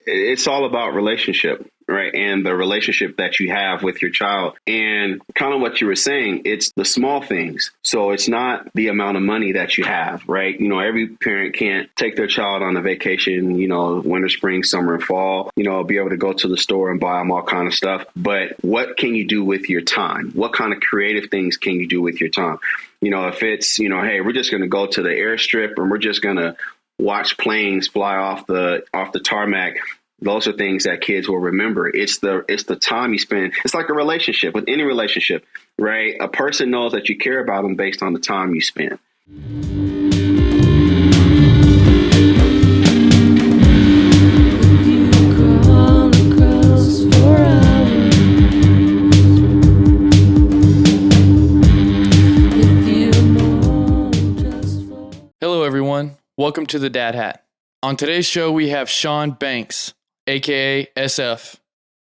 it's all about relationship, right? And the relationship that you have with your child. And kind of what you were saying, it's the small things. So it's not the amount of money that you have, right? Every parent can't take their child on a vacation, winter, spring, summer, and fall, be able to go to the store and buy them all kind of stuff. But what can you do with your time? What kind of creative things can you do with your time? If it's, hey, we're just going to go to the airstrip and we're just going to watch planes fly off the tarmac. Those are things that kids will remember. It's the time you spend. It's like a relationship. With any relationship, right? A person knows that you care about them based on the time you spend. Hello, everyone. Welcome to the Dad Hat. On today's show, we have Shaun Banks, aka SF.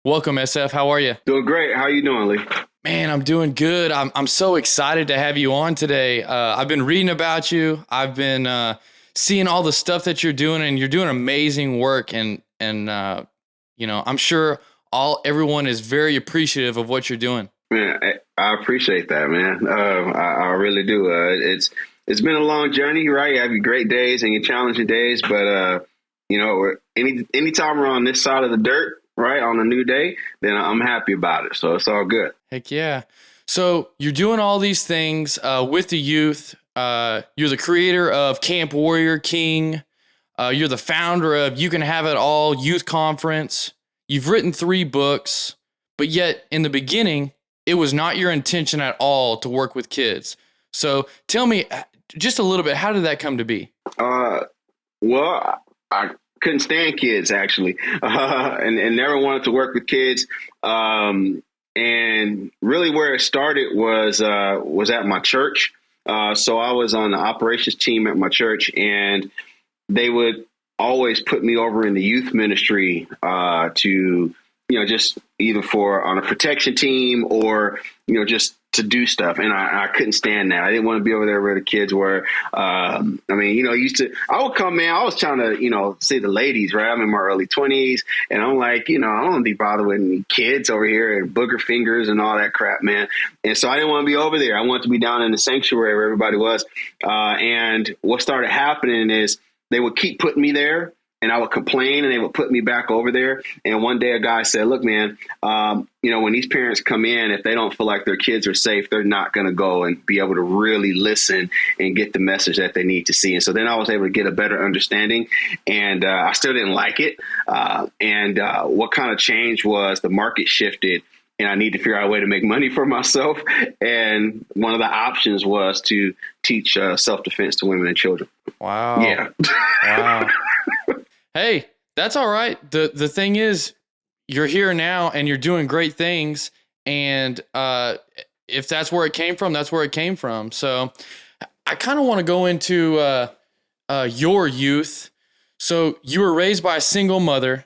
Welcome, SF. How are you? Doing great. How are you doing, Lee? Man, I'm doing good. I'm so excited to have you on today. I've been reading about you. I've been seeing all the stuff that you're doing, and you're doing amazing work. And I'm sure everyone is very appreciative of what you're doing. Man, I appreciate that, man. I really do. It's been a long journey, right? You have your great days and your challenging days, but anytime we're on this side of the dirt, right, on a new day, then I'm happy about it. So it's all good. Heck yeah. So you're doing all these things with the youth. You're the creator of Camp Warrior King. You're the founder of You Can Have It All Youth Conference. You've written 3 books, but yet in the beginning, it was not your intention at all to work with kids. So tell me just a little bit, how did that come to be? Well, I couldn't stand kids, actually, and never wanted to work with kids. And really where it started was at my church. So I was on the operations team at my church, and they would always put me over in the youth ministry to, just either on a protection team or, just to do stuff. And I couldn't stand that. I didn't want to be over there where the kids were. I would come in, I was trying to, see the ladies, right? I'm in my early 20s, and I'm like, I don't want to be bothered with any kids over here and booger fingers and all that crap, man. And so I didn't want to be over there. I wanted to be down in the sanctuary where everybody was. And what started happening is they would keep putting me there, and I would complain, and they would put me back over there. And one day a guy said, look, man, when these parents come in, if they don't feel like their kids are safe, they're not going to go and be able to really listen and get the message that they need to see. And so then I was able to get a better understanding, and I still didn't like it. What kind of changed was the market shifted, and I need to figure out a way to make money for myself. And one of the options was to teach self-defense to women and children. Wow. Yeah. Wow. Hey, that's all right. The thing is, you're here now and you're doing great things. And if that's where it came from, that's where it came from. So I kind of want to go into your youth. So you were raised by a single mother.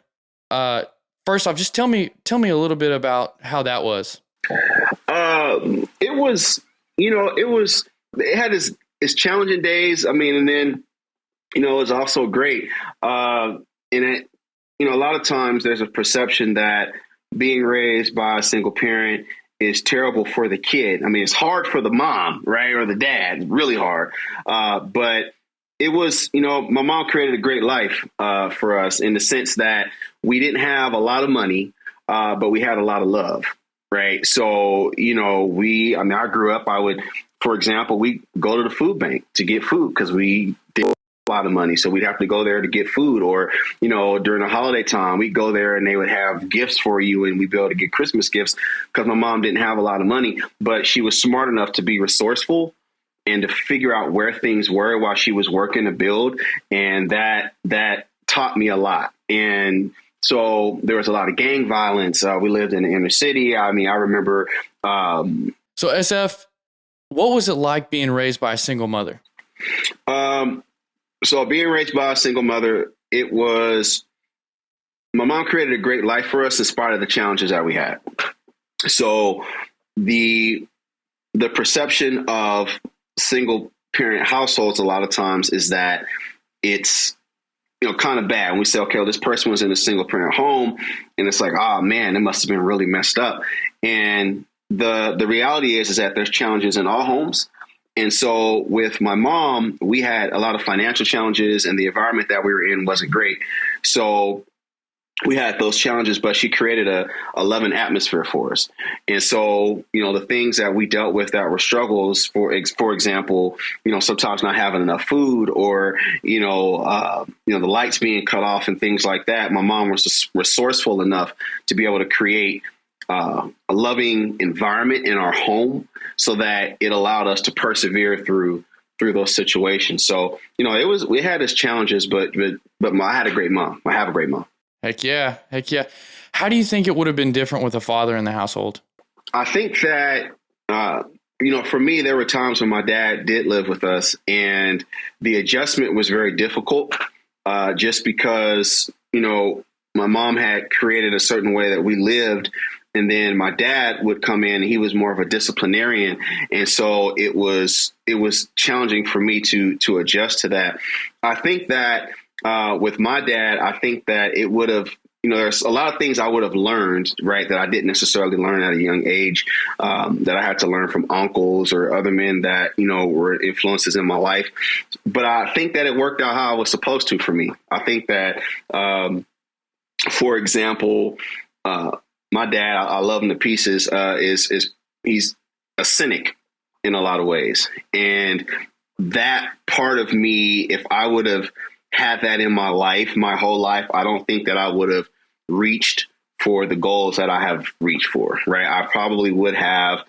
First off, just tell me a little bit about how that was. It had its challenging days. I mean, and then, it was also great. A lot of times there's a perception that being raised by a single parent is terrible for the kid. I mean, it's hard for the mom, right? Or the dad, really hard. But it was, my mom created a great life for us in the sense that we didn't have a lot of money, but we had a lot of love, right? So, I grew up, for example, we go to the food bank to get food because we didn't a lot of money. So we'd have to go there to get food, or, during the holiday time, we'd go there and they would have gifts for you, and we'd be able to get Christmas gifts because my mom didn't have a lot of money, but she was smart enough to be resourceful and to figure out where things were while she was working to build. And that taught me a lot. And so there was a lot of gang violence. We lived in the inner city. I mean, I remember. So SF, what was it like being raised by a single mother? So being raised by a single mother, my mom created a great life for us in spite of the challenges that we had. So the perception of single parent households a lot of times is that it's kind of bad. And we say, okay, well, this person was in a single parent home, and it's like, oh man, it must have been really messed up. And the reality is that there's challenges in all homes. And so with my mom, we had a lot of financial challenges, and the environment that we were in wasn't great. So we had those challenges, but she created a loving atmosphere for us. And so, the things that we dealt with that were struggles, for example, sometimes not having enough food, or, the lights being cut off and things like that. My mom was resourceful enough to be able to create a loving environment in our home so that it allowed us to persevere through those situations. So, we had its challenges, but I had a great mom. I have a great mom. Heck yeah. Heck yeah. How do you think it would have been different with a father in the household? I think that, for me, there were times when my dad did live with us, and the adjustment was very difficult, just because, my mom had created a certain way that we lived. And then my dad would come in, and he was more of a disciplinarian. And so it was challenging for me to adjust to that. I think that with my dad, I think that it would have, there's a lot of things I would have learned, right, that I didn't necessarily learn at a young age, that I had to learn from uncles or other men that, were influences in my life. But I think that it worked out how I was supposed to for me. I think that, for example, my dad, I love him to pieces, he's a cynic in a lot of ways. And that part of me, if I would have had that in my life, my whole life, I don't think that I would have reached for the goals that I have reached for, right? I probably would have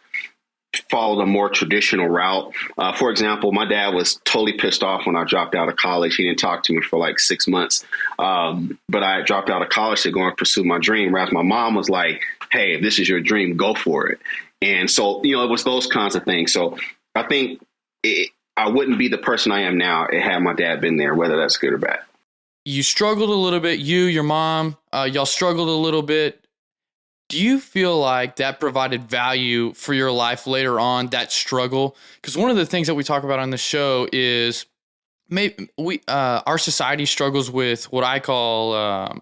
followed a more traditional route. For example, my dad was totally pissed off when I dropped out of college. He didn't talk to me for like 6 months. But I dropped out of college to go and pursue my dream. Whereas my mom was like, hey, if this is your dream, go for it. And so, it was those kinds of things. So I think I wouldn't be the person I am now had my dad been there, whether that's good or bad. You struggled a little bit. Your mom, y'all struggled a little bit. Do you feel like that provided value for your life later on, that struggle? Because one of the things that we talk about on the show is maybe our society struggles with what I call,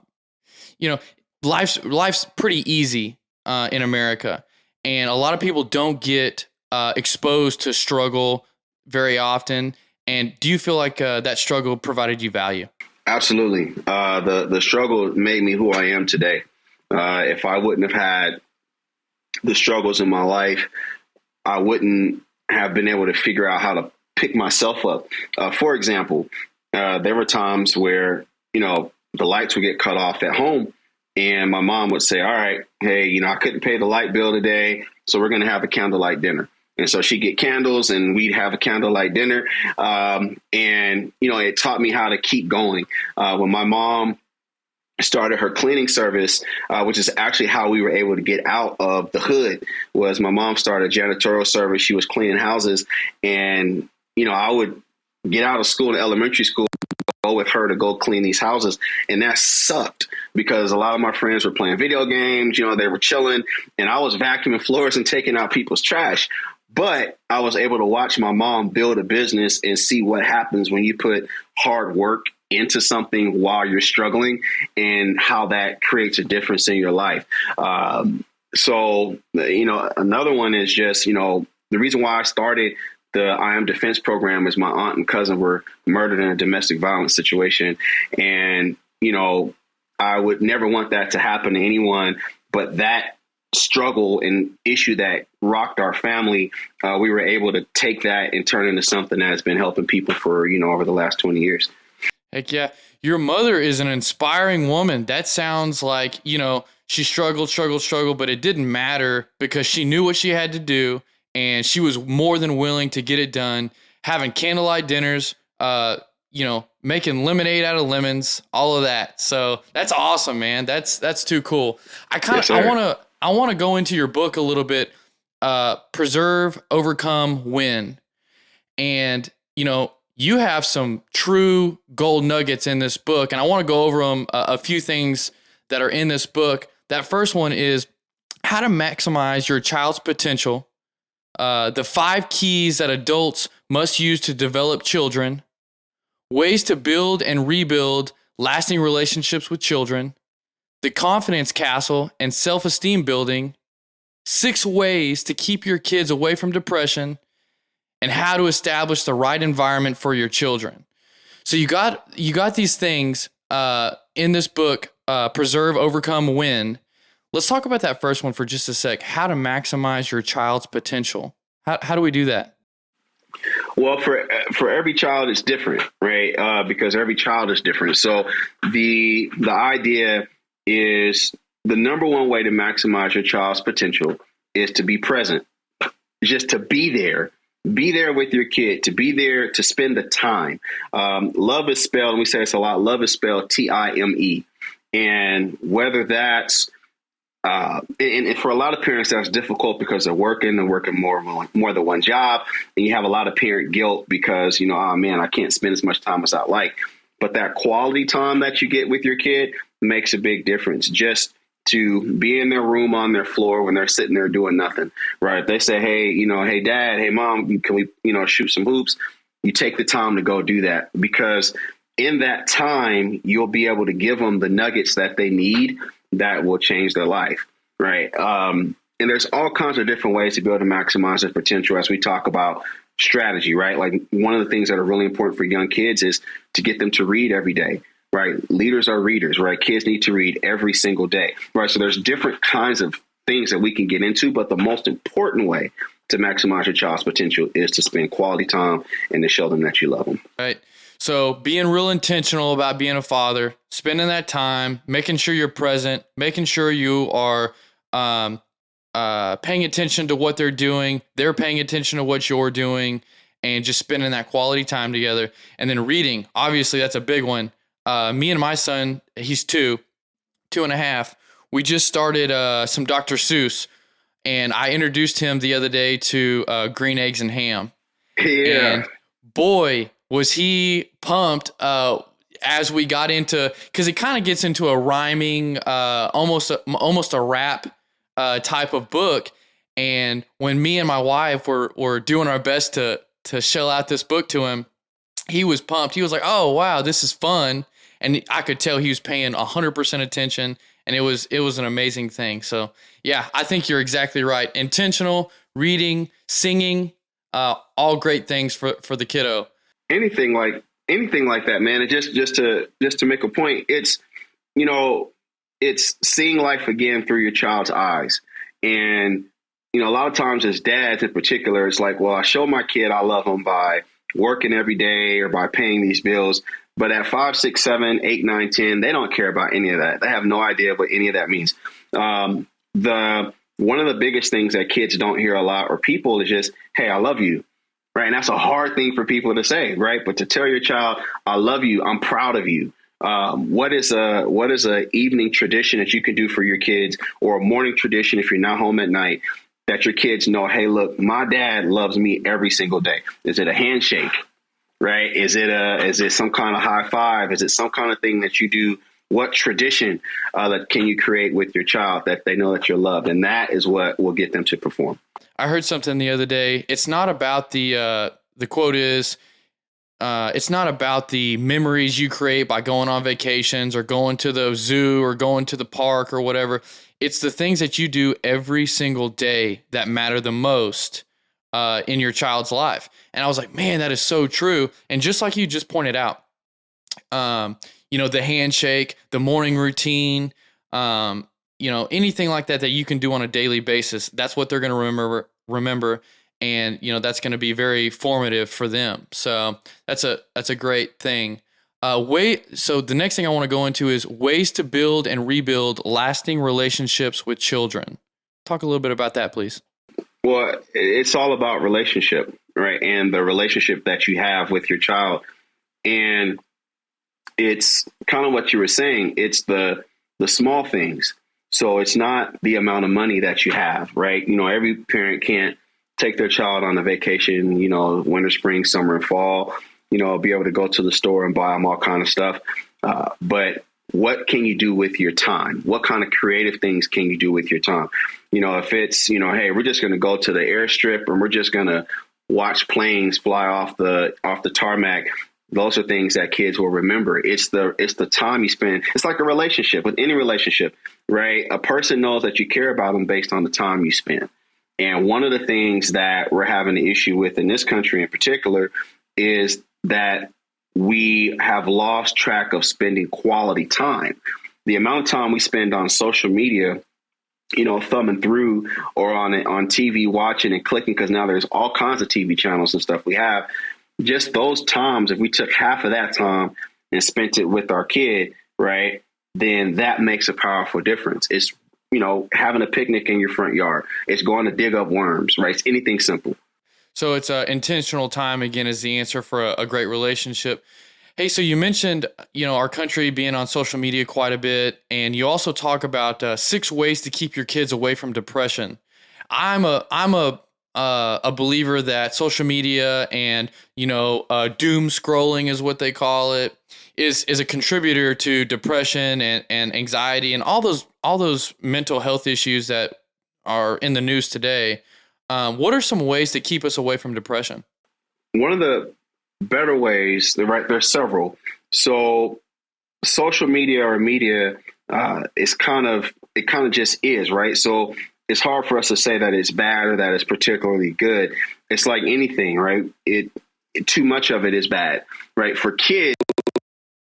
life's pretty easy in America. And a lot of people don't get exposed to struggle very often. And do you feel like that struggle provided you value? Absolutely. The struggle made me who I am today. If I wouldn't have had the struggles in my life, I wouldn't have been able to figure out how to pick myself up. For example, there were times where, the lights would get cut off at home, and my mom would say, all right, hey, I couldn't pay the light bill today, so we're going to have a candlelight dinner. And so she'd get candles, and we'd have a candlelight dinner. And, it taught me how to keep going. When my mom started her cleaning service, which is actually how we were able to get out of the hood, was my mom started a janitorial service. She was cleaning houses, and, I would get out of school in elementary school, go with her to go clean these houses. And that sucked because a lot of my friends were playing video games, they were chilling, and I was vacuuming floors and taking out people's trash. But I was able to watch my mom build a business and see what happens when you put hard work into something while you're struggling, and how that creates a difference in your life. So, another one is just, the reason why I started the I Am Defense program is my aunt and cousin were murdered in a domestic violence situation. And, I would never want that to happen to anyone, but that struggle and issue that rocked our family, we were able to take that and turn it into something that has been helping people for, over the last 20 years. Heck yeah. Your mother is an inspiring woman. That sounds like, she struggled, but it didn't matter because she knew what she had to do, and she was more than willing to get it done, having candlelight dinners, making lemonade out of lemons, all of that. So that's awesome, man. That's too cool. I want to go into your book a little bit, Preserve, Overcome, Win. And, you have some true gold nuggets in this book, and I want to go over them, a few things that are in this book. That first one is how to maximize your child's potential, the 5 keys that adults must use to develop children, ways to build and rebuild lasting relationships with children, the confidence castle and self-esteem building, 6 ways to keep your kids away from depression, and how to establish the right environment for your children. So you got these things in this book, Preserve, Overcome, Win. Let's talk about that first one for just a sec. How to maximize your child's potential. How do we do that? Well, for every child, it's different, right? Because every child is different. So the idea is the number one way to maximize your child's potential is to be present, just to be there. Be there with your kid, to be there, to spend the time. Love is spelled, and we say this a lot, love is spelled Time. And whether that's, and for a lot of parents, that's difficult because they're working more than one job. And you have a lot of parent guilt because, oh man, I can't spend as much time as I like. But that quality time that you get with your kid makes a big difference. Just to be in their room on their floor when they're sitting there doing nothing, right? If they say, hey, hey, dad, hey, mom, can we, shoot some hoops? You take the time to go do that, because in that time, you'll be able to give them the nuggets that they need that will change their life, right? And there's all kinds of different ways to be able to maximize their potential as we talk about strategy, right? Like one of the things that are really important for young kids is to get them to read every day. Right. Leaders are readers, right? Kids need to read every single day, right? So there's different kinds of things that we can get into, but the most important way to maximize your child's potential is to spend quality time and to show them that you love them. Right. So being real intentional about being a father, spending that time, making sure you're present, making sure you are paying attention to what they're doing, they're paying attention to what you're doing, and just spending that quality time together. And then reading, obviously that's a big one. Me and my son, he's 2.5. We just started some Dr. Seuss, and I introduced him the other day to Green Eggs and Ham. Yeah. And boy, was he pumped as we got into, because it kind of gets into a rhyming, almost a rap type of book. And when me and my wife were doing our best to shell out this book to him, he was pumped. He was like, oh, wow, this is fun. And I could tell he was paying 100% attention, and it was an amazing thing. So, yeah, I think you're exactly right. Intentional, reading, singing, all great things for the kiddo. Anything like that, man. And just to make a point, it's seeing life again through your child's eyes. And a lot of times as dads in particular, it's like, well, I show my kid I love him by working every day or by paying these bills. But at 5, 6, 7, 8, 9, 10, they don't care about any of that. They have no idea what any of that means. One of the biggest things that kids don't hear a lot, or people, is just, hey, I love you. Right. And that's a hard thing for people to say. Right. But to tell your child, I love you, I'm proud of you. What is a evening tradition that you can do for your kids, or a morning tradition if you're not home at night, that your kids know, hey, look, my dad loves me every single day? Is it a handshake? Right? Is it some kind of high five? Is it some kind of thing that you do? What tradition that can you create with your child that they know that you're loved? And that is what will get them to perform. I heard something the other day. It's not about the quote is, it's not about the memories you create by going on vacations or going to the zoo or going to the park or whatever. It's the things that you do every single day that matter the most in your child's life. And I was like, man, that is so true. And just like you just pointed out, the handshake, the morning routine, anything like that you can do on a daily basis, that's what they're going to remember. And, that's going to be very formative for them. So that's a great thing. So the next thing I want to go into is ways to build and rebuild lasting relationships with children. Talk a little bit about that, please. Well, it's all about relationship, right? And the relationship that you have with your child. And it's kind of what you were saying. It's the small things. So it's not the amount of money that you have, right? Every parent can't take their child on a vacation, winter, spring, summer, and fall, be able to go to the store and buy them all kind of stuff. But what can you do with your time? What kind of creative things can you do with your time? If it's, hey, we're just going to go to the airstrip and we're just going to watch planes fly off the tarmac. those are things that kids will remember. It's the time you spend. It's like a relationship. With any relationship, right? A person knows that you care about them based on the time you spend. And one of the things that we're having an issue with in this country in particular is that we have lost track of spending quality time. The amount of time we spend on social media, thumbing through, or on TV watching and clicking, because now there's all kinds of TV channels and stuff we have. Just those times, if we took half of that time and spent it with our kid, right, then that makes a powerful difference. It's, having a picnic in your front yard. It's going to dig up worms, right? It's anything simple. So it's intentional time, again, is the answer for a great relationship. Hey, so you mentioned, our country being on social media quite a bit, and you also talk about 6 ways to keep your kids away from depression. I'm a believer that social media and, doom scrolling is what they call it, is a contributor to depression and anxiety and all those mental health issues that are in the news today. What are some ways to keep us away from depression? One of the better ways, right? There's several. So social media or media it kind of just is, right? So it's hard for us to say that it's bad or that it's particularly good. It's like anything, right? Too much of it is bad, right? For kids,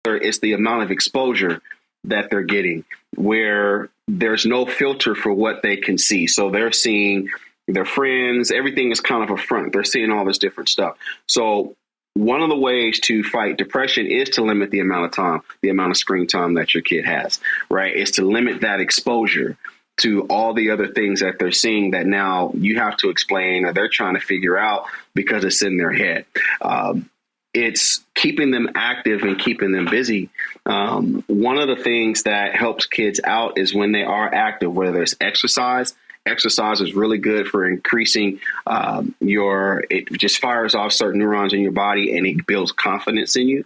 it's the amount of exposure that they're getting, where there's no filter for what they can see. So they're seeing their friends, everything is kind of a front. They're seeing all this different stuff. So one of the ways to fight depression is to limit the amount of time, the amount of screen time that your kid has, right? It's to limit that exposure to all the other things that they're seeing that now you have to explain or they're trying to figure out because it's in their head. It's keeping them active and keeping them busy. One of the things that helps kids out is when they are active, whether it's exercise. Exercise is really good for increasing it just fires off certain neurons in your body, and it builds confidence in you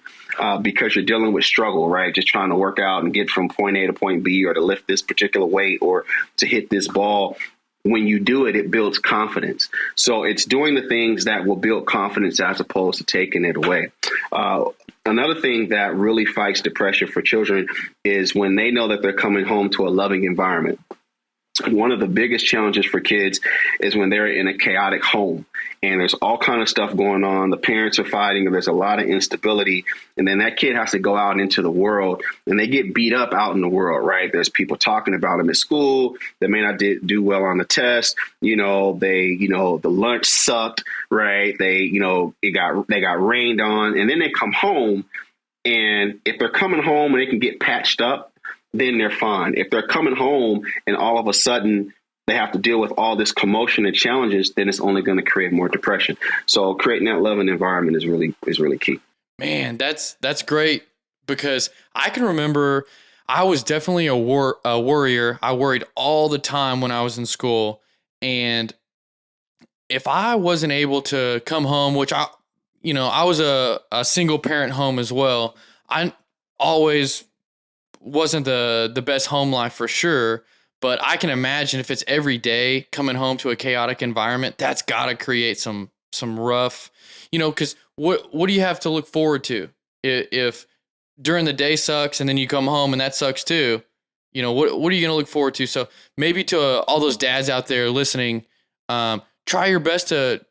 because you're dealing with struggle, right? Just trying to work out and get from point A to point B, or to lift this particular weight, or to hit this ball. When you do it, it builds confidence. So it's doing the things that will build confidence as opposed to taking it away. Another thing that really fights depression for children is when they know that they're coming home to a loving environment. One of the biggest challenges for kids is when they're in a chaotic home and there's all kind of stuff going on. The parents are fighting, and there's a lot of instability. And then that kid has to go out into the world, and they get beat up out in the world, right? There's people talking about them at school. They may not do well on the test. The lunch sucked, right? They got rained on, and then they come home. And if they're coming home and they can get patched up, then they're fine. If they're coming home and all of a sudden they have to deal with all this commotion and challenges, then it's only going to create more depression. So creating that loving environment is really key. Man, that's great, because I can remember I was definitely a worrier. I worried all the time when I was in school, and if I wasn't able to come home, which I was a single parent home as well, I always wasn't the best home life for sure. But I can imagine if it's every day coming home to a chaotic environment, that's got to create some rough, because what do you have to look forward to if during the day sucks and then you come home and that sucks too? What are you going to look forward to? So maybe to all those dads out there listening, try your best to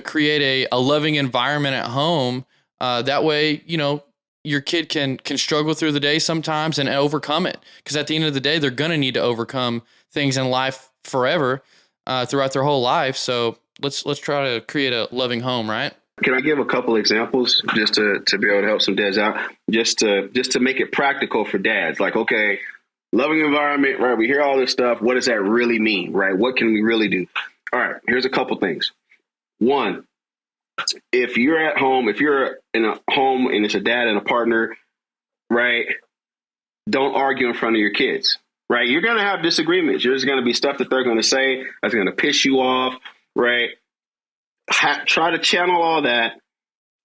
create a loving environment at home. That way, your kid can struggle through the day sometimes and overcome it. Because at the end of the day, they're going to need to overcome things in life forever, throughout their whole life. So let's try to create a loving home, right? Can I give a couple examples just to be able to help some dads out, just to make it practical for dads? Like, okay, loving environment, right? We hear all this stuff. What does that really mean, right? What can we really do? All right, here's a couple things. One, if you're at home, if you're in a home and it's a dad and a partner, right, don't argue in front of your kids, right? You're going to have disagreements. There's going to be stuff that they're going to say that's going to piss you off, right? Try to channel all that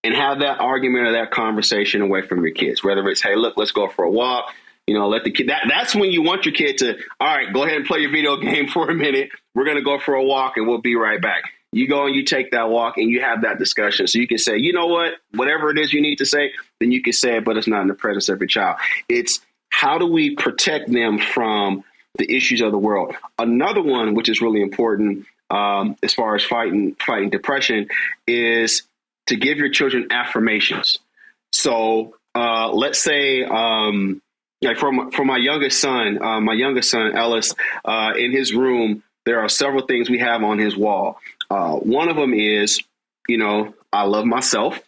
and have that argument or that conversation away from your kids, whether it's, hey, look, let's go for a walk. Let the kid, that's when you want your kid to, all right, go ahead and play your video game for a minute. We're going to go for a walk and we'll be right back. You go and you take that walk and you have that discussion. So you can say, you know what, whatever it is you need to say, then you can say it, but it's not in the presence of your child. It's how do we protect them from the issues of the world? Another one, which is really important as far as fighting depression, is to give your children affirmations. So let's say, like for my youngest son, Ellis, in his room, there are several things we have on his wall. One of them is, I love myself.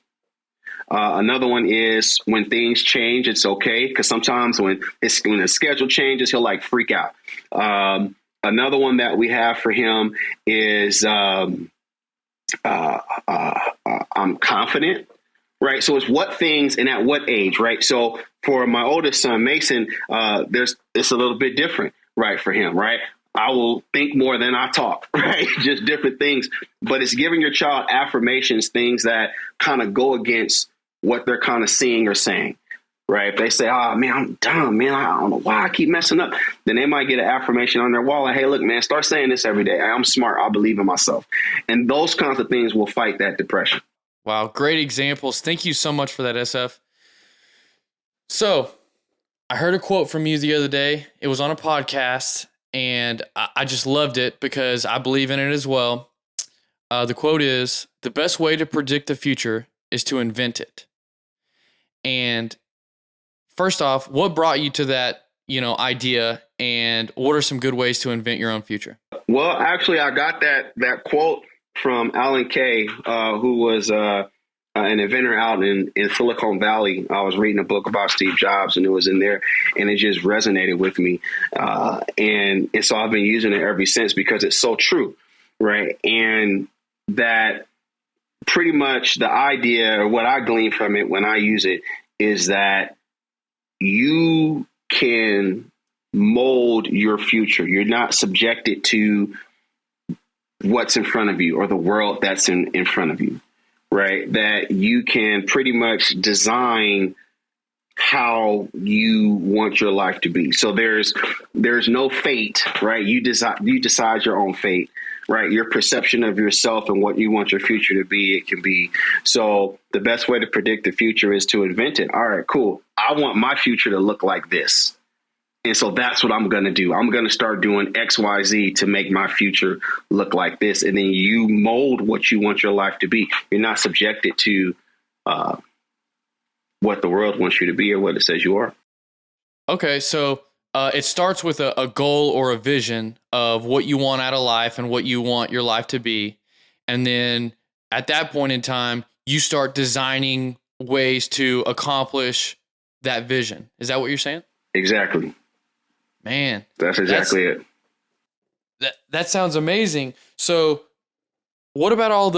Another one is when things change, it's okay. Because sometimes when the schedule changes, he'll like freak out. Another one that we have for him is I'm confident. Right. So it's what things and at what age. Right. So for my oldest son, Mason, it's a little bit different. Right. For him. Right. I will think more than I talk. Right. Just different things. But it's giving your child affirmations, things that kind of go against what they're kind of seeing or saying. Right. If they say, oh, man, I'm dumb, man, I don't know why I keep messing up. Then they might get an affirmation on their wall. Like, hey, look, man, start saying this every day. I'm smart. I believe in myself. And those kinds of things will fight that depression. Wow, great examples. Thank you so much for that, SF. So I heard a quote from you the other day. It was on a podcast, and I just loved it because I believe in it as well. The quote is, the best way to predict the future is to invent it. And first off, what brought you to that, idea, and what are some good ways to invent your own future? Well, actually, I got that quote from Alan Kay, who was an inventor out in Silicon Valley. I was reading a book about Steve Jobs, and it was in there, and it just resonated with me. And so I've been using it ever since because it's so true, right? And that pretty much the idea, or what I glean from it when I use it, is that you can mold your future. You're not subjected to what's in front of you or the world that's in front of you, right? That you can pretty much design how you want your life to be. So there's no fate, right? You decide your own fate, right? Your perception of yourself and what you want your future to be, it can be. So the best way to predict the future is to invent it. All right, cool. I want my future to look like this. And so that's what I'm going to do. I'm going to start doing X, Y, Z to make my future look like this. And then you mold what you want your life to be. You're not subjected to what the world wants you to be or what it says you are. Okay, so it starts with a goal or a vision of what you want out of life and what you want your life to be. And then at that point in time, you start designing ways to accomplish that vision. Is that what you're saying? Exactly. Man, that's exactly it. That sounds amazing. So what about all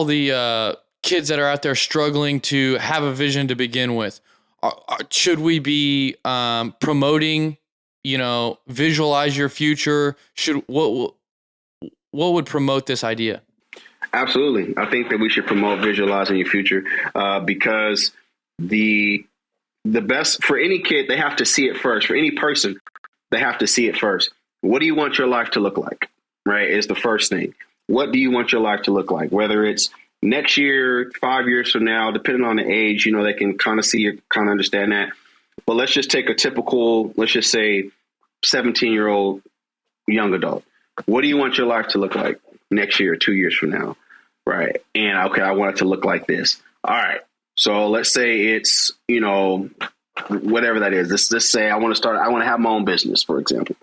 the kids that are out there struggling to have a vision to begin with? Should we be promoting, visualize your future? What would promote this idea? Absolutely. I think that we should promote visualizing your future because the best for any kid, they have to see it first. For any person, they have to see it first. What do you want your life to look like? Right? Is the first thing. What do you want your life to look like? Whether it's next year, 5 years from now, depending on the age, they can kind of see it, kind of understand that. But let's just take a typical, let's just say 17-year-old young adult. What do you want your life to look like next year, 2 years from now? Right. And okay, I want it to look like this. All right. So let's say it's, whatever that is. Let's say I want to have my own business, for example.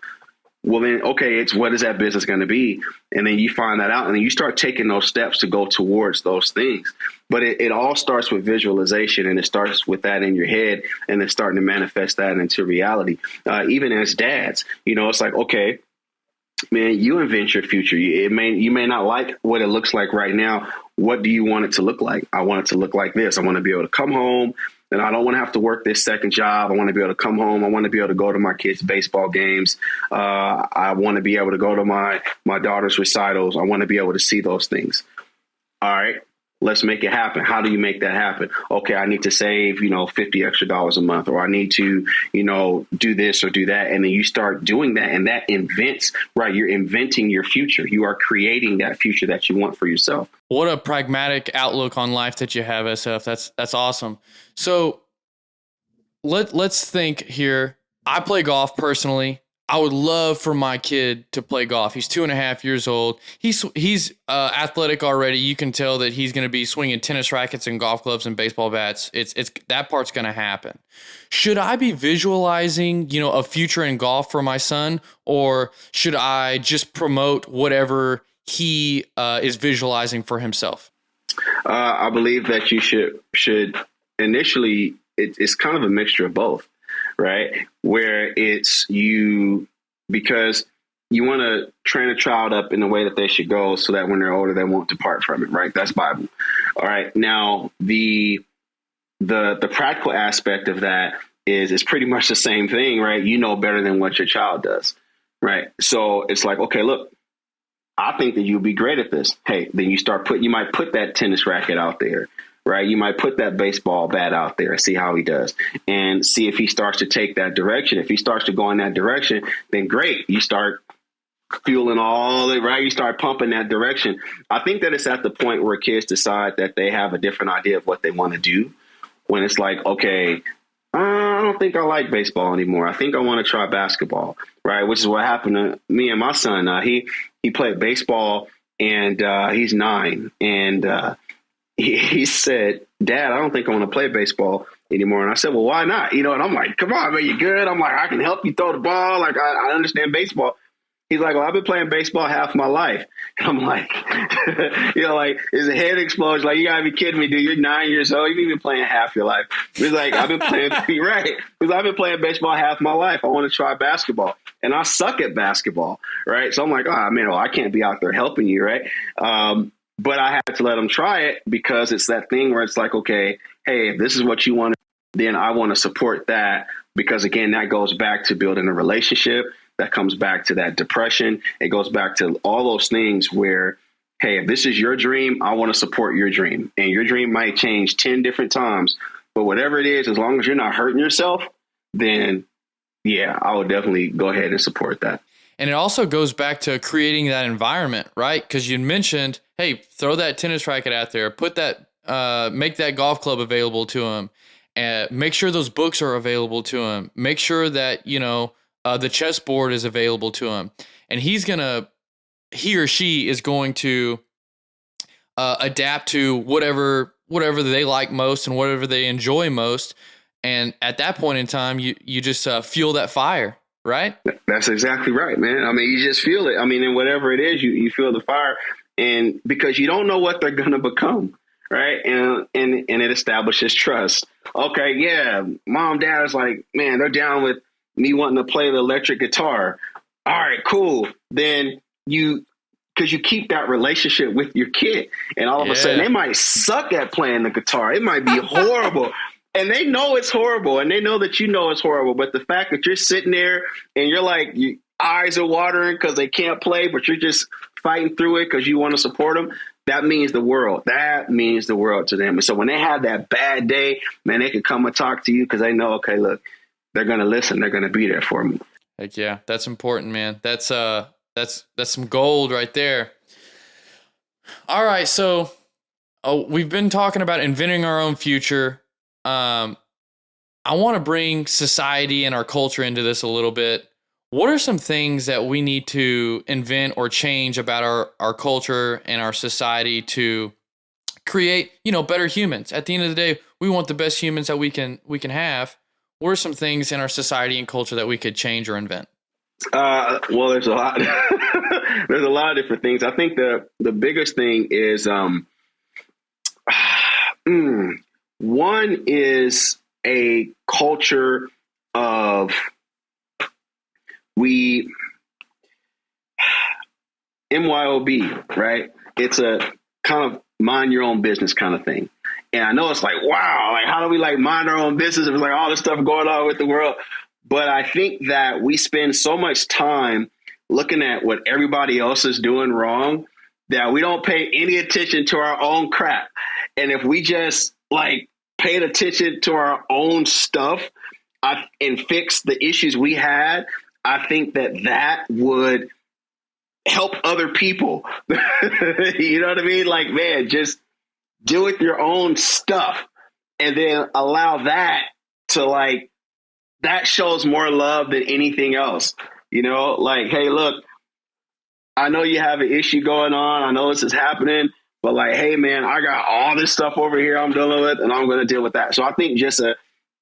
Well, then, okay, it's what is that business going to be? And then you find that out and then you start taking those steps to go towards those things. But it all starts with visualization, and it starts with that in your head and then starting to manifest that into reality. Even as dads, it's like, okay, man, you invent your future. You may not like what it looks like right now. What do you want it to look like? I want it to look like this. I want to be able to come home, and I don't want to have to work this second job. I want to be able to come home. I want to be able to go to my kids' baseball games. I want to be able to go to my daughter's recitals. I want to be able to see those things. All right. Let's make it happen. How do you make that happen? Okay, I need to save, $50 extra a month, or I need to, do this or do that. And then you start doing that, and that invents, right? You're inventing your future. You are creating that future that you want for yourself. What a pragmatic outlook on life that you have, SF. That's awesome. So let's think here. I play golf personally. I would love for my kid to play golf. He's 2.5 years old. He's athletic already. You can tell that he's going to be swinging tennis rackets and golf clubs and baseball bats. It's that part's going to happen. Should I be visualizing, a future in golf for my son, or should I just promote whatever he is visualizing for himself? I believe that you should initially. It's kind of a mixture of both. Right? Where it's because you want to train a child up in the way that they should go so that when they're older, they won't depart from it. Right? That's Bible. All right. Now, the practical aspect of that is pretty much the same thing, right? You know better than what your child does. Right. So it's like, okay, look, I think that you'll be great at this. Hey, then you might put that tennis racket out there. Right. You might put that baseball bat out there and see how he does, and see if he starts to take that direction. If he starts to go in that direction, then great. You start fueling all it, right? You start pumping that direction. I think that it's at the point where kids decide that they have a different idea of what they want to do. When it's like, okay, I don't think I like baseball anymore. I think I want to try basketball. Right. Which is what happened to me and my son. He played baseball, and he's 9. And he said, Dad, I don't think I want to play baseball anymore. And I said, well, why not? And I'm like, come on, man, you good? I'm like, I can help you throw the ball. Like, I understand baseball. He's like, well, I've been playing baseball half my life. And I'm like, like, his head explodes. Like, you gotta be kidding me, dude. You're 9 years old. You've been playing half your life. He's like, I've been playing, right. Because I've been playing baseball half my life. I want to try basketball. And I suck at basketball. Right. So I'm like, oh, man, I can't be out there helping you. Right. But I had to let them try it, because it's that thing where it's like, okay, hey, if this is what you want, then I want to support that. Because, again, that goes back to building a relationship. That comes back to that depression. It goes back to all those things where, hey, if this is your dream, I want to support your dream. And your dream might change 10 different times. But whatever it is, as long as you're not hurting yourself, then, yeah, I would definitely go ahead and support that. And it also goes back to creating that environment, right? Because you mentioned, hey, throw that tennis racket out there, put that, make that golf club available to him, and make sure those books are available to him. Make sure that, the chessboard is available to him. And he or she is going to adapt to whatever they like most and whatever they enjoy most. And at that point in time, you just fuel that fire. Right? That's exactly right, man. I mean, you just feel it. I mean, and whatever it is, you feel the fire, and because you don't know what they're going to become. Right. And it establishes trust. Okay. Yeah. Mom, dad is like, man, they're down with me wanting to play the electric guitar. All right, cool. Then because you keep that relationship with your kid, and all of a sudden they might suck at playing the guitar. It might be horrible. And they know it's horrible, and they know that it's horrible. But the fact that you're sitting there and you're like, your eyes are watering because they can't play, but you're just fighting through it because you want to support them, that means the world. That means the world to them. And so when they have that bad day, man, they can come and talk to you because they know, okay, look, they're going to listen. They're going to be there for me. Heck yeah, that's important, man. That's some gold right there. All right, so we've been talking about inventing our own future. I want to bring society and our culture into this a little bit. What are some things that we need to invent or change about our culture and our society to create, better humans? At the end of the day, we want the best humans that we can have. What are some things in our society and culture that we could change or invent? Well, there's a lot. There's a lot of different things. I think the biggest thing is one is a culture of MYOB, right? It's a kind of mind your own business kind of thing. And I know it's like, wow, like how do we mind our own business? It's like all this stuff going on with the world. But I think that we spend so much time looking at what everybody else is doing wrong that we don't pay any attention to our own crap. And if we just like paid attention to our own stuff and fix the issues we had, I think that would help other people. You know what I mean? Like, man, just deal with your own stuff and then allow that to like, that shows more love than anything else. You know, like, hey, look, I know you have an issue going on. I know this is happening, but like, hey, man, I got all this stuff over here I'm dealing with, and I'm going to deal with that. So I think just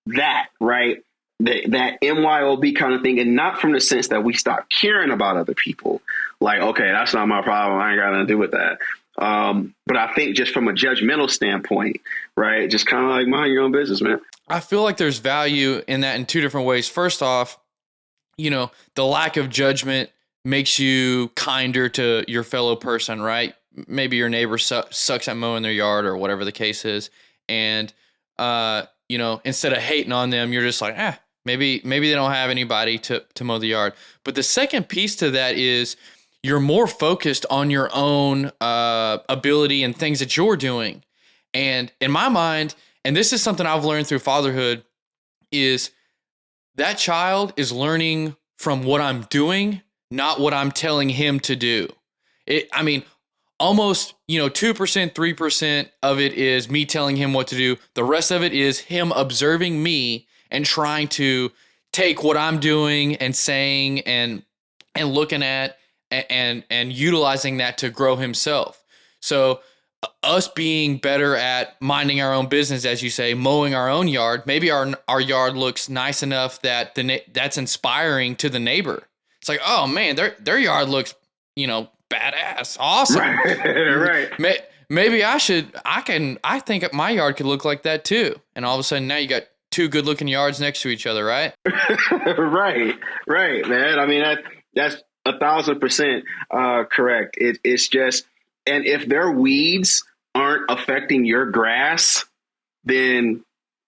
that, right, that MYOB kind of thing, and not from the sense that we stop caring about other people. Like, okay, that's not my problem. I ain't got nothing to do with that. But I think just from a judgmental standpoint, right, just kind of like mind your own business, man. I feel like there's value in that in two different ways. First off, you know, the lack of judgment makes you kinder to your fellow person, right? Maybe your neighbor sucks at mowing their yard or whatever the case is. And, you know, instead of hating on them, you're just like, maybe they don't have anybody to mow the yard. But the second piece to that is you're more focused on your own ability and things that you're doing. And in my mind, and this is something I've learned through fatherhood, is that child is learning from what I'm doing, not what I'm telling him to do. I mean, almost, 2%, 3% of it is me telling him what to do. The rest of it is him observing me and trying to take what I'm doing and saying and looking at and utilizing that to grow himself. So us being better at minding our own business, as you say, mowing our own yard, maybe our yard looks nice enough that that's inspiring to the neighbor. It's like, oh man, their yard looks, badass, awesome. Right. Maybe I think my yard could look like that too. And all of a sudden now you got two good looking yards next to each other, right? Right, man. I mean, that's 1,000% correct. It's just, and if their weeds aren't affecting your grass, then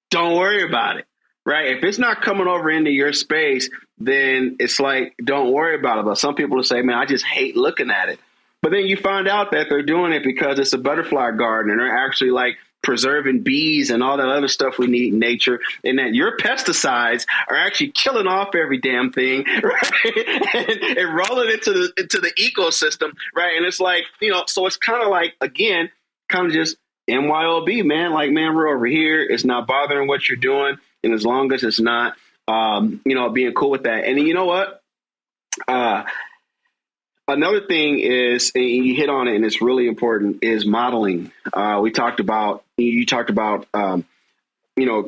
don't worry about it, right? If it's not coming over into your space, then it's like, don't worry about it. But some people will say, man, I just hate looking at it. But then you find out that they're doing it because it's a butterfly garden and they're actually like preserving bees and all that other stuff we need in nature, and that your pesticides are actually killing off every damn thing, right? and rolling into the ecosystem, right? And it's like, so it's kind of like, again, kind of just MYOB, man. Like, man, we're over here. It's not bothering what you're doing, and as long as it's not, being cool with that. And then, you know what? Another thing is, and you hit on it, and it's really important, is modeling. You talked about,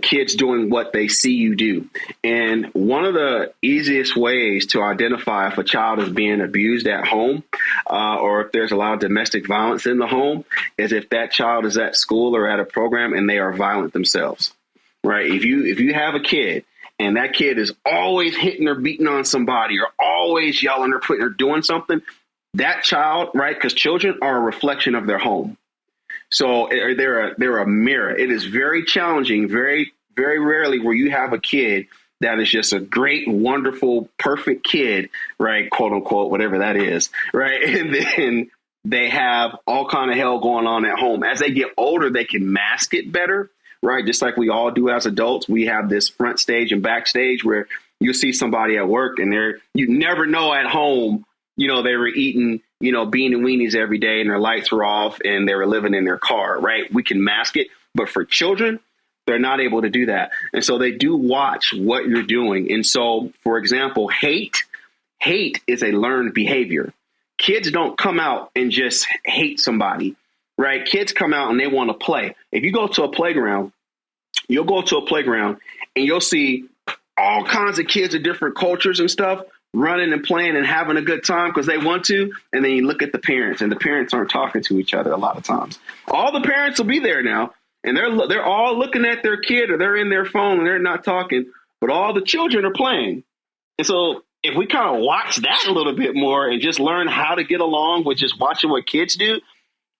kids doing what they see you do. And one of the easiest ways to identify if a child is being abused at home, or if there's a lot of domestic violence in the home, is if that child is at school or at a program and they are violent themselves, right? If you have a kid and that kid is always hitting or beating on somebody or always yelling or doing something, that child, right? Because children are a reflection of their home. So they're a mirror. It is very challenging, very, very rarely where you have a kid that is just a great, wonderful, perfect kid, right? Quote unquote, whatever that is, right? And then they have all kind of hell going on at home. As they get older, they can mask it better, right? Just like we all do as adults. We have this front stage and backstage where you see somebody at work and you never know at home, they were eating, bean and weenies every day and their lights were off and they were living in their car, right? We can mask it. But for children, they're not able to do that. And so they do watch what you're doing. And so, for example, hate is a learned behavior. Kids don't come out and just hate somebody, right? Kids come out and they want to play. If you go to a playground, you'll go to a playground and you'll see all kinds of kids of different cultures and stuff running and playing and having a good time because they want to. And then you look at the parents, and the parents aren't talking to each other a lot of times. All the parents will be there now, and they're all looking at their kid, or they're in their phone and they're not talking, but all the children are playing. And so if we kind of watch that a little bit more and just learn how to get along with just watching what kids do,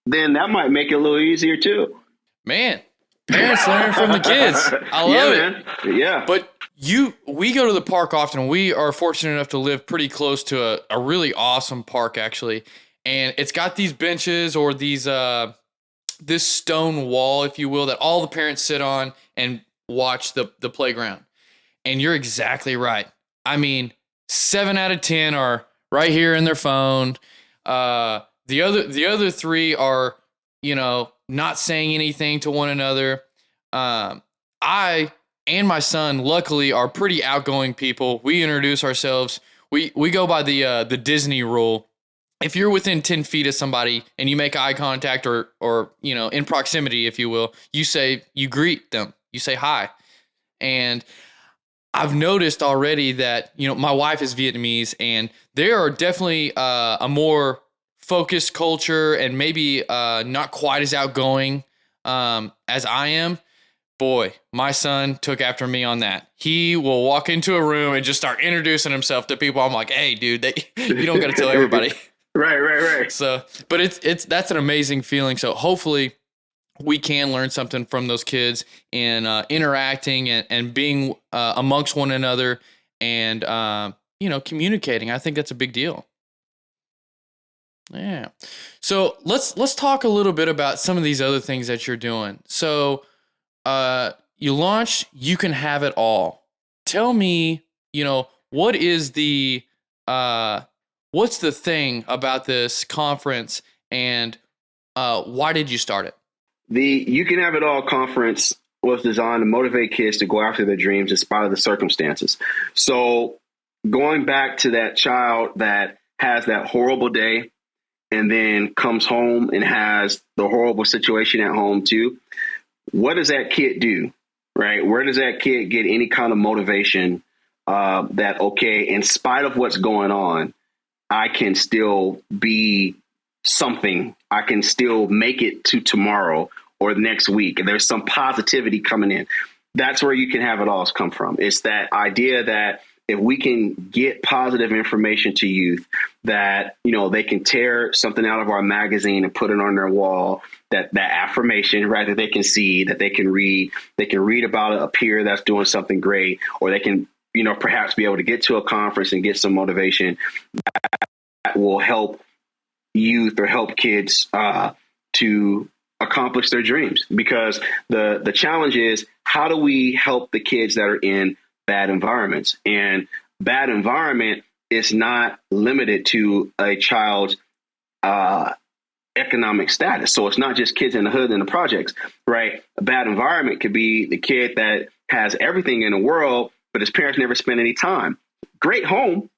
then that might make it a little easier too. Man, parents learn from the kids. I love it. Man. Yeah. But we go to the park often. We are fortunate enough to live pretty close to a really awesome park, actually. And it's got these benches or these this stone wall, if you will, that all the parents sit on and watch the playground. And you're exactly right. I mean, 7 out of 10 are right here in their phone. The other 3 are, not saying anything to one another. I and my son, luckily, are pretty outgoing people. We introduce ourselves. We go by the Disney rule. If you're within 10 feet of somebody and you make eye contact or in proximity, if you will, you greet them. You say hi. And I've noticed already that, my wife is Vietnamese, and they are definitely a more focused culture and maybe not quite as outgoing as I am. Boy, my son took after me on that. He will walk into a room and just start introducing himself to people. I'm like, hey, dude, you don't got to tell everybody. Right. So, but that's an amazing feeling. So hopefully we can learn something from those kids in interacting and being amongst one another and, communicating. I think that's a big deal. Yeah. So let's talk a little bit about some of these other things that you're doing. So, you launched You Can Have It All. Tell me, what is what's the thing about this conference, and why did you start it? The You Can Have It All conference was designed to motivate kids to go after their dreams in spite of the circumstances. So going back to that child that has that horrible day and then comes home and has the horrible situation at home too, what does that kid do, right? Where does that kid get any kind of motivation that, okay, in spite of what's going on, I can still be something. I can still make it to tomorrow or next week. And there's some positivity coming in. That's where You Can Have It All come from. It's that idea that if we can get positive information to youth, that, they can tear something out of our magazine and put it on their wall, that affirmation, right, that they can see, that they can read about a peer that's doing something great, or they can, perhaps be able to get to a conference and get some motivation that will help youth or help kids to accomplish their dreams. Because the challenge is, how do we help the kids that are in bad environments? And bad environment is not limited to a child's economic status. So it's not just kids in the hood and the projects, right? A bad environment could be the kid that has everything in the world, but his parents never spend any time. Great home,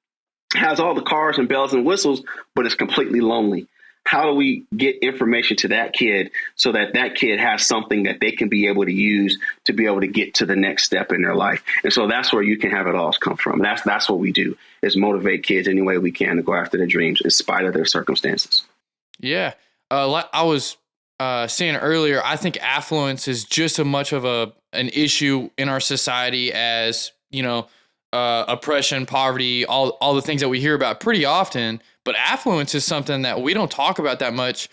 has all the cars and bells and whistles, but it's completely lonely. How do we get information to that kid so that kid has something that they can be able to use to be able to get to the next step in their life? And so that's where You Can Have It All come from. That's what we do, is motivate kids any way we can to go after their dreams in spite of their circumstances. Yeah. Like I was saying earlier, I think affluence is just as much of an issue in our society as, oppression, poverty, all the things that we hear about pretty often. But affluence is something that we don't talk about that much.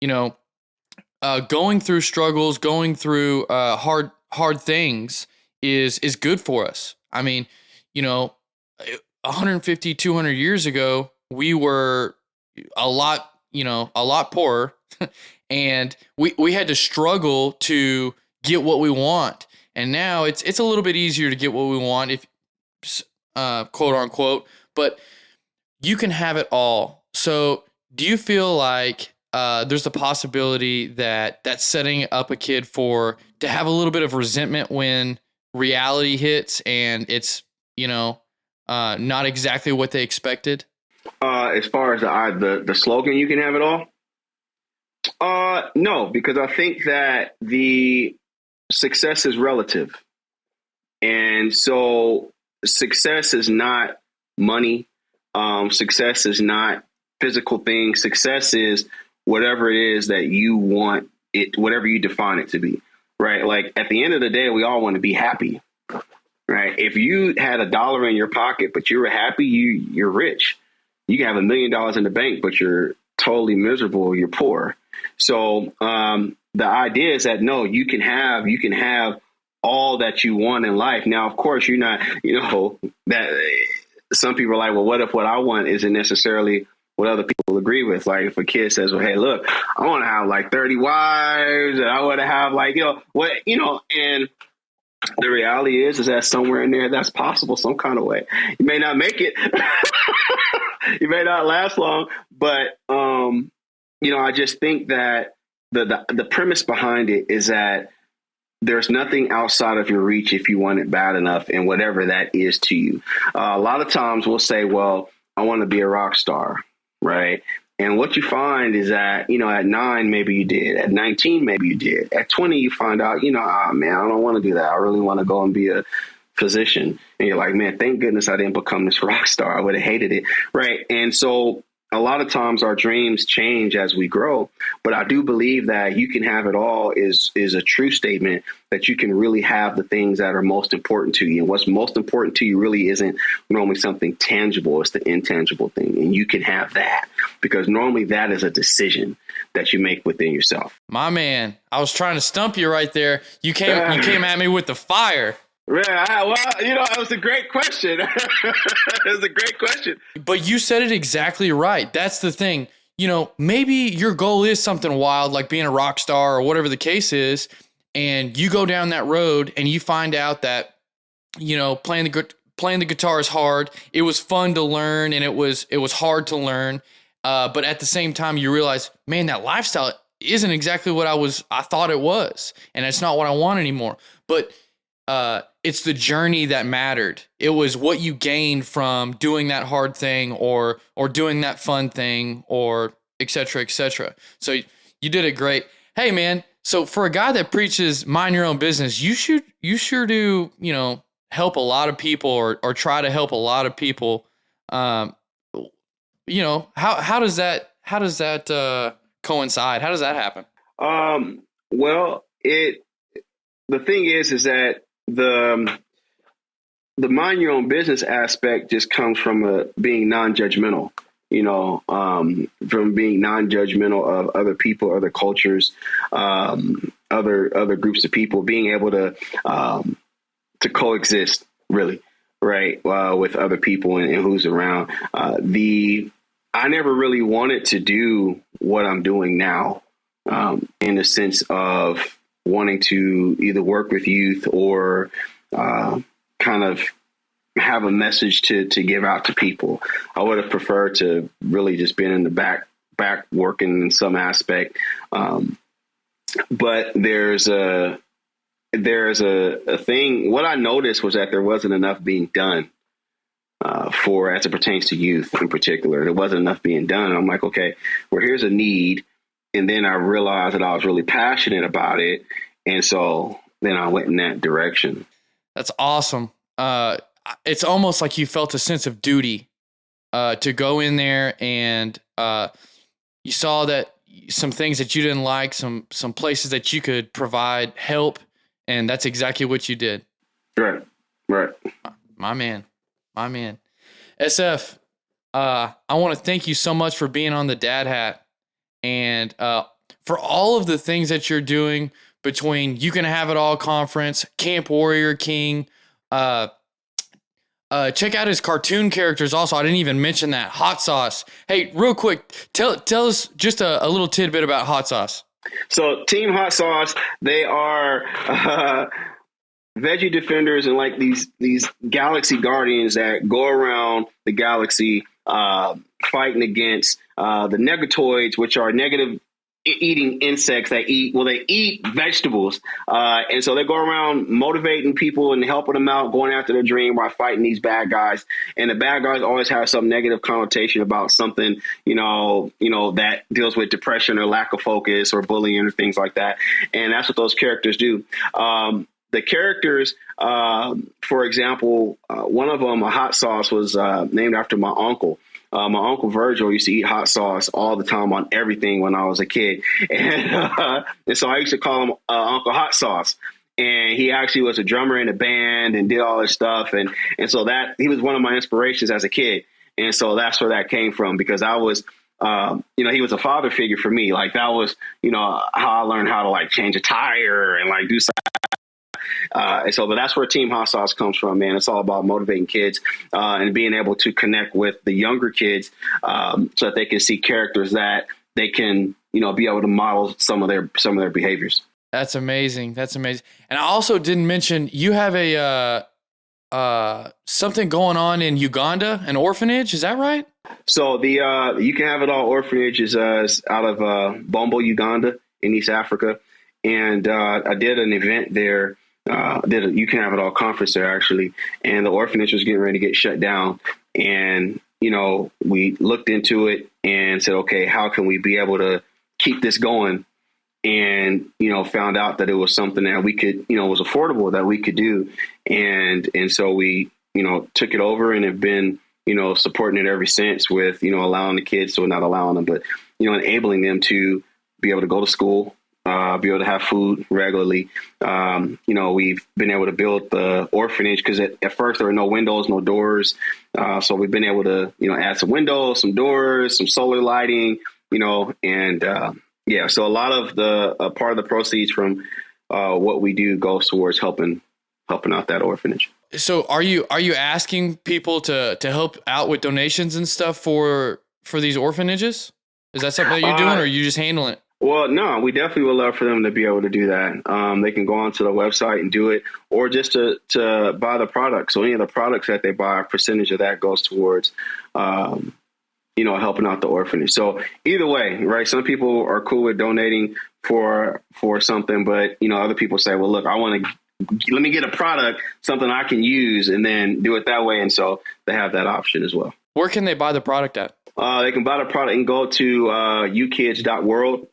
Going through struggles, going through hard things is good for us. I mean, 150, 200 years ago, we were a lot poorer, and we had to struggle to get what we want. And now it's a little bit easier to get what we want, if quote unquote, but you can have it all. So do you feel like there's a possibility that that's setting up a kid to have a little bit of resentment when reality hits and it's, not exactly what they expected? As far as the slogan, You Can Have It All? No, because I think that the success is relative. And so success is not money. Success is not physical things. Success is whatever it is that you want it, whatever you define it to be, right? Like at the end of the day, we all want to be happy, right? If you had $1 in your pocket, but you were happy, you're rich. You can have $1 million in the bank, but you're totally miserable. You're poor. So the idea is that, no, you can have all that you want in life. Now, of course, you're not, that some people are like, well, what if what I want isn't necessarily what other people agree with. Like if a kid says, well, hey, look, I want to have like 30 wives, and I want to have like, and the reality is that somewhere in there that's possible some kind of way. You may not make it. You may not last long, but I just think that the premise behind it is that there's nothing outside of your reach if you want it bad enough, and whatever that is to you. A lot of times we'll say, well, I want to be a rock star, right? And what you find is that, at 9, maybe you did. At 19, maybe you did. At 20, you find out, man, I don't want to do that. I really want to go and be a physician. And you're like, man, thank goodness I didn't become this rock star. I would have hated it, right? And so a lot of times our dreams change as we grow, but I do believe that you can have it all is a true statement that you can really have the things that are most important to you. And what's most important to you really isn't normally something tangible. It's the intangible thing. And you can have that because normally that is a decision that you make within yourself. My man, I was trying to stump you right there. You came at me with the fire. Yeah, well, it was a great question. It was a great question. But you said it exactly right. That's the thing. Maybe your goal is something wild, like being a rock star or whatever the case is, and you go down that road and you find out that, playing the guitar is hard. It was fun to learn, and it was hard to learn. But at the same time, you realize, man, that lifestyle isn't exactly what I thought it was, and it's not what I want anymore. But it's the journey that mattered. It was what you gained from doing that hard thing or doing that fun thing or et cetera, et cetera. So you did it great. Hey, man. So for a guy that preaches mind your own business, you sure do, help a lot of people or try to help a lot of people. How does that coincide? How does that happen? Well, the thing is that the mind your own business aspect just comes from being non-judgmental, from being non-judgmental of other people, other cultures, other groups of people, being able to coexist really, right, with other people and who's around. I never really wanted to do what I'm doing now, in the sense of wanting to either work with youth or kind of have a message to give out to people. I would have preferred to really just been in the back working in some aspect. But there's a thing. What I noticed was that there wasn't enough being done as it pertains to youth in particular. There wasn't enough being done. And I'm like, okay, well, here's a need. And then I realized that I was really passionate about it. And so then I went in that direction. That's awesome. It's almost like you felt a sense of duty to go in there, and you saw that some things that you didn't like, some places that you could provide help, and that's exactly what you did. Right. My man. SF, I want to thank you so much for being on the Dad Hat, and for all of the things that you're doing between You Can Have It All Conference, Camp Warrior King. Check out his cartoon characters also. I didn't even mention that. Hott Sawce. Hey, real quick, tell us just a little tidbit about Hott Sawce. So Team Hott Sawce, they are veggie defenders and like these galaxy guardians that go around the galaxy fighting against the negatoids, which are negative eating insects that eat vegetables. And so they go around motivating people and helping them out, going after their dream while fighting these bad guys. And the bad guys always have some negative connotation about something, that deals with depression or lack of focus or bullying or things like that. And that's what those characters do. The characters, for example, one of them, a Hott Sawce, was named after my uncle. My uncle Virgil used to eat hot sauce all the time on everything when I was a kid. And so I used to call him Uncle Hott Sawce. And he actually was a drummer in a band and did all this stuff. And so that he was one of my inspirations as a kid. And so that's where that came from, because I was, he was a father figure for me. Like that was, how I learned how to like change a tire and like do something. But that's where Team Hott Sawce comes from, man. It's all about motivating kids and being able to connect with the younger kids so that they can see characters that they can, be able to model some of their behaviors. That's amazing. That's amazing. And I also didn't mention you have a something going on in Uganda, an orphanage. Is that right? So the You Can Have It All orphanage is out of Bombo, Uganda, in East Africa, and I did an event there. Did a You Can Have It All conference there actually, and the orphanage was getting ready to get shut down. And we looked into it and said, okay, how can we be able to keep this going? And found out that it was something that we could, was affordable, that we could do, and so we took it over and have been supporting it ever since with allowing the kids, so not allowing them, but enabling them to be able to go to school, be able to have food regularly. We've been able to build the orphanage because at first there were no windows, no doors. So we've been able to, add some windows, some doors, some solar lighting, and so a lot of the part of the proceeds from what we do goes towards helping out that orphanage. So are you asking people to help out with donations and stuff for these orphanages? Is that something that you're doing, or are you just handling it? Well, no, we definitely would love for them to be able to do that. They can go onto the website and do it, or just to buy the product. So any of the products that they buy, a percentage of that goes towards, helping out the orphanage. So either way, right? Some people are cool with donating for something, but other people say, well, look, let me get a product, something I can use, and then do it that way. And so they have that option as well. Where can they buy the product at? They can buy the product and go to youkids.world.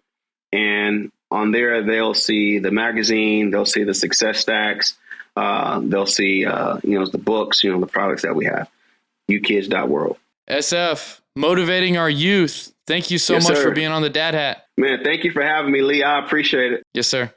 And on there, they'll see the magazine, they'll see the success stacks, they'll see, the books, the products that we have. youkids.world. SF, motivating our youth. Thank you so much for being on the Dad Hat. Man, thank you for having me, Lee. I appreciate it. Yes, sir.